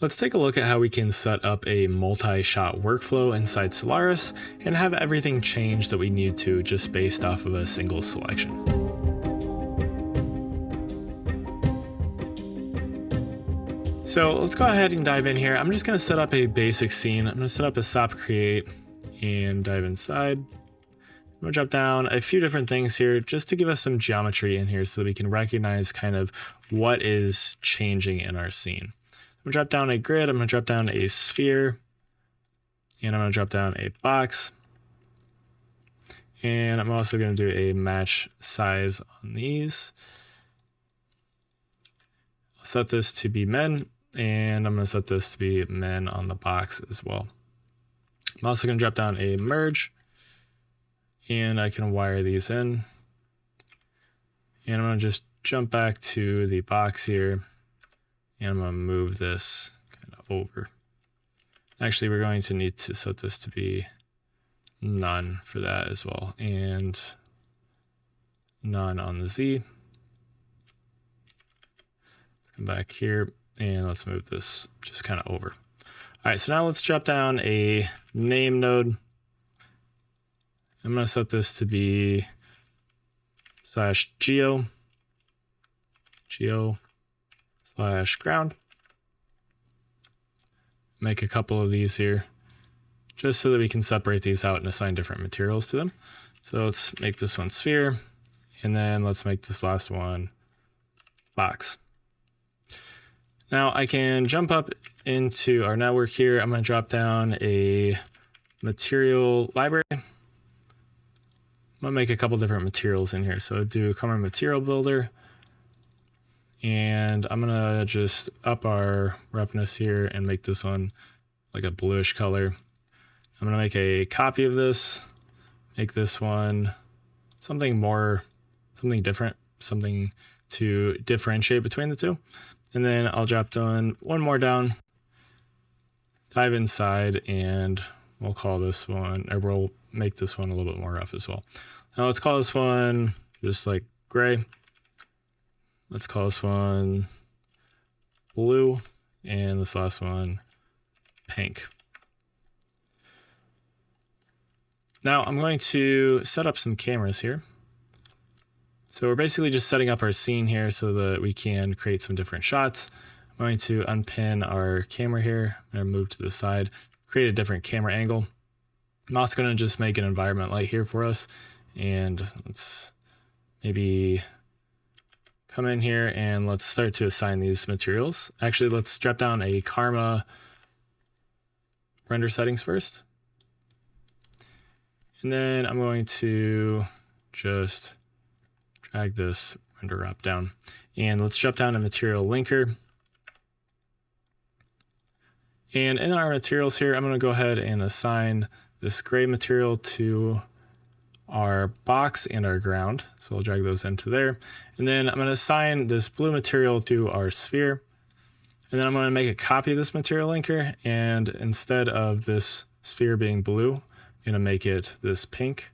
Let's take a look at how we can set up a multi-shot workflow inside Solaris and have everything change that we need to just based off of a single selection. So let's go ahead and dive in here. I'm just going to set up a basic scene. I'm going to set up a SOP create and dive inside. I'm going to drop down a few different things here just to give us some geometry in here so that we can recognize kind of what is changing in our scene. I'm going to drop down a grid. I'm going to drop down a sphere. And I'm going to drop down a box. And I'm also going to do a match size on these. I'll set this to be men. And I'm going to set this to be men on the box as well. I'm also going to drop down a merge. And I can wire these in. And I'm going to just jump back to the box here. And I'm going to move this kind of over. Actually, we're going to need to set this to be none for that as well. And none on the Z. Let's come back here and let's move this just kind of over. All right, so now let's drop down a name node. I'm going to set this to be /geo /ground. Make a couple of these here just so that we can separate these out and assign different materials to them. So let's make this one sphere, and then let's make this last one box. Now I can jump up into our network here. I'm going to drop down a material library. I'm going to make a couple different materials in here. So do common material builder. And I'm going to just up our roughness here and make this one like a bluish color. I'm going to make a copy of this, make this one something different, something to differentiate between the two. And then I'll drop down one more down, dive inside, and we'll call this one, or we'll make this one a little bit more rough as well. Now let's call this one just like gray. Let's call this one blue, and this last one pink. Now I'm going to set up some cameras here. So we're basically just setting up our scene here so that we can create some different shots. I'm going to unpin our camera here. I'm going to move to the side, create a different camera angle. I'm also going to just make an environment light here for us. And let's maybe come in here and let's start to assign these materials. Actually, let's drop down a Karma render settings first. And then I'm going to just drag this render wrap down. And let's drop down a material linker. And in our materials here, I'm going to go ahead and assign this gray material to our box and our ground. So I'll drag those into there. And then I'm going to assign this blue material to our sphere. And then I'm going to make a copy of this material linker. And instead of this sphere being blue, I'm going to make it this pink.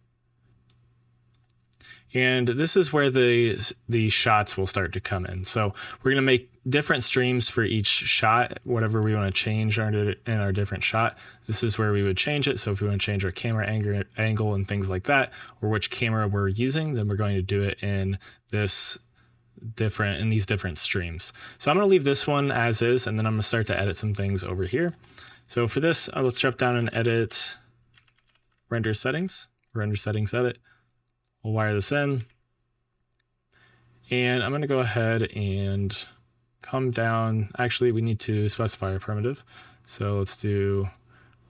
And this is where the shots will start to come in. So we're going to make different streams for each shot, whatever we want to change in our different shot. This is where we would change it. So if we want to change our camera angle and things like that, or which camera we're using, then we're going to do it in these different streams. So I'm going to leave this one as is, and then I'm going to start to edit some things over here. So for this, let's drop down and edit render settings edit. We'll wire this in, and I'm going to go ahead and come down. Actually, we need to specify our primitive. So let's do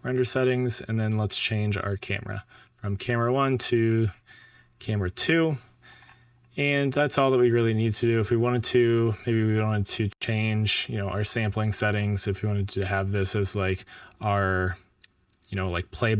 render settings, and then let's change our camera from camera 1 to camera 2. And that's all that we really need to do. If we wanted to, maybe we wanted to change, our sampling settings. If we wanted to have this as like our, like play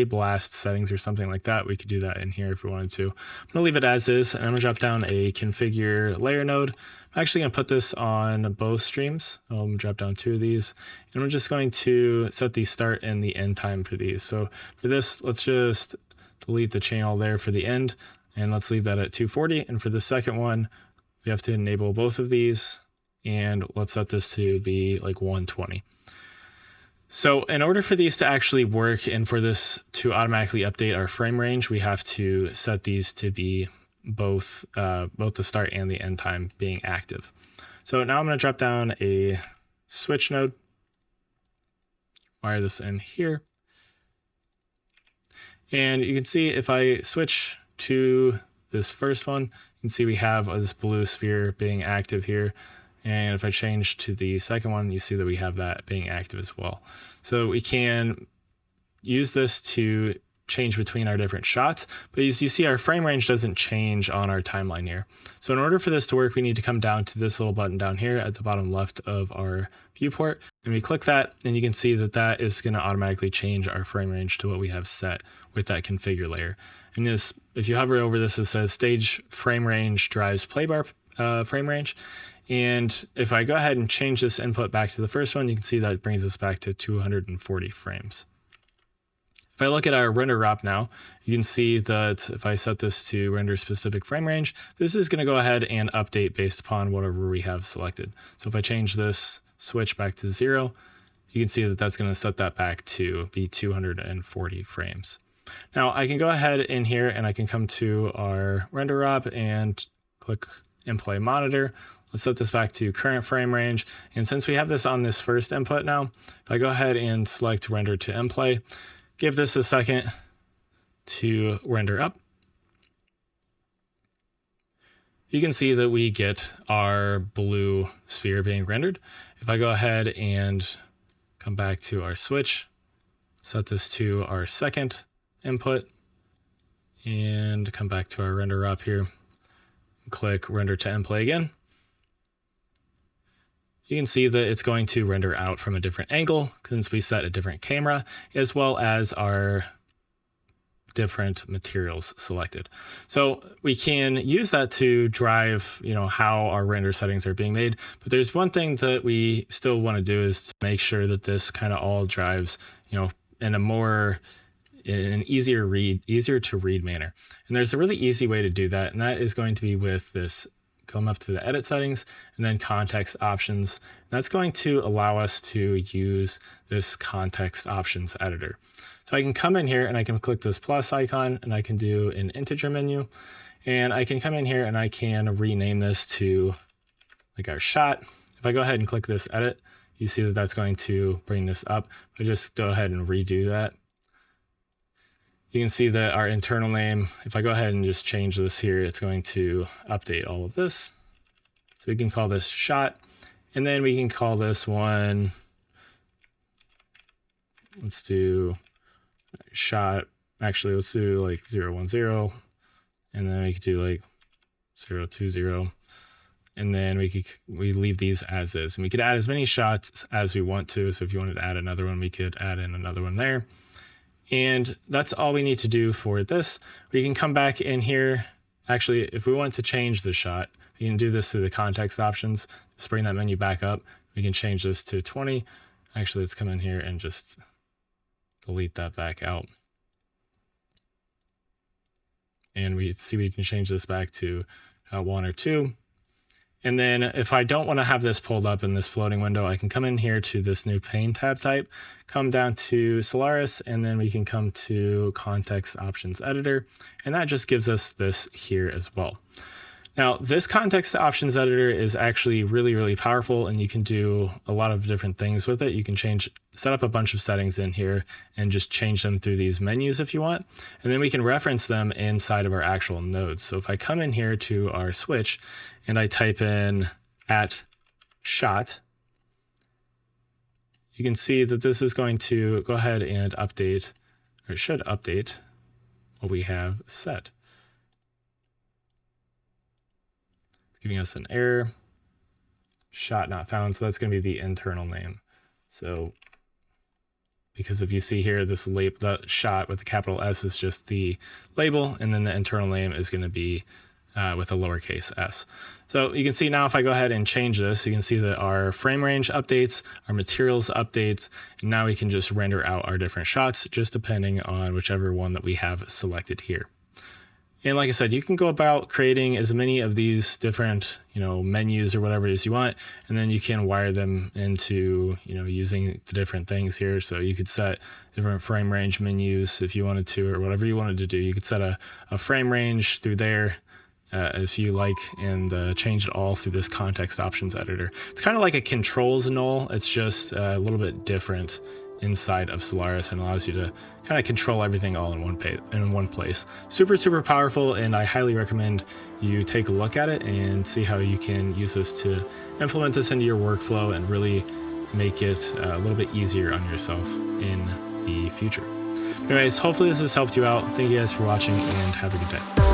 blast settings or something like that, we could do that in here if we wanted to. I'm going to leave it as is, and I'm going to drop down a configure layer node. I'm actually going to put this on both streams. I'm going to drop down 2 of these, and I'm just going to set the start and the end time for these. So for this, let's just delete the channel there for the end, and let's leave that at 240. And for the second one, we have to enable both of these, and let's set this to be like 120. So in order for these to actually work and for this to automatically update our frame range, we have to set these to be both the start and the end time being active. So now I'm going to drop down a switch node, wire this in here. And you can see if I switch to this first one, you can see we have this blue sphere being active here. And if I change to the second one, you see that we have that being active as well. So we can use this to change between our different shots, but as you see, our frame range doesn't change on our timeline here. So in order for this to work, we need to come down to this little button down here at the bottom left of our viewport, and we click that, and you can see that that is going to automatically change our frame range to what we have set with that configure layer. And this, if you hover over this, it says stage frame range drives playbar frame range. And if I go ahead and change this input back to the first one, you can see that it brings us back to 240 frames. If I look at our render ROP now, you can see that if I set this to render specific frame range, this is going to go ahead and update based upon whatever we have selected. So if I change this switch back to 0, you can see that that's going to set that back to be 240 frames. Now I can go ahead in here and I can come to our render ROP and click in play monitor. Let's set this back to current frame range. And since we have this on this first input now, if I go ahead and select render to in play, give this a second to render up, you can see that we get our blue sphere being rendered. If I go ahead and come back to our switch, set this to our second input, and come back to our render up here, click render to in play again, you can see that it's going to render out from a different angle since we set a different camera, as well as our different materials selected. So we can use that to drive, how our render settings are being made. But there's one thing that we still want to do is to make sure that this kind of all drives, in an easier to read manner. And there's a really easy way to do that, and that is going to be with this. Come up to the edit settings and then context options. That's going to allow us to use this context options editor. So I can come in here and I can click this plus icon and I can do an integer menu, and I can come in here and I can rename this to like our shot. If I go ahead and click this edit, you see that that's going to bring this up. I just go ahead and redo that. You can see that our internal name, if I go ahead and just change this here, it's going to update all of this. So we can call this shot, and then we can call this one, let's do shot, actually let's do like 010, and then we could do like 020, and then we leave these as is. And we could add as many shots as we want to, so if you wanted to add another one, we could add in another one there. And that's all we need to do for this. We can come back in here. Actually, if we want to change the shot, we can do this through the context options. Just bring that menu back up. We can change this to 20. Actually, let's come in here and just delete that back out. And we can change this back to 1 or 2. And then if I don't want to have this pulled up in this floating window, I can come in here to this new pane tab type, come down to Solaris, and then we can come to context options editor. And that just gives us this here as well. Now, this context options editor is actually really, really powerful, and you can do a lot of different things with it. You can set up a bunch of settings in here and just change them through these menus if you want. And then we can reference them inside of our actual nodes. So if I come in here to our switch and I type in @shot, you can see that this is going to go ahead and update, or it should update what we have set. Giving us an error, shot not found. So that's going to be the internal name. So because if you see here, this label, the shot with the capital S is just the label, and then the internal name is going to be with a lowercase s. So you can see now if I go ahead and change this, you can see that our frame range updates, our materials updates, and now we can just render out our different shots just depending on whichever one that we have selected here. And like I said, you can go about creating as many of these different, menus or whatever it is you want, and then you can wire them into, using the different things here. So you could set different frame range menus if you wanted to, or whatever you wanted to do. You could set a frame range through there if you like, and change it all through this context options editor. It's kind of like a controls null. It's just a little bit different inside of Solaris, and allows you to kind of control everything all in one place. Super, super powerful, and I highly recommend you take a look at it and see how you can use this to implement this into your workflow and really make it a little bit easier on yourself in the future. Anyways, hopefully this has helped you out. Thank you guys for watching, and have a good day.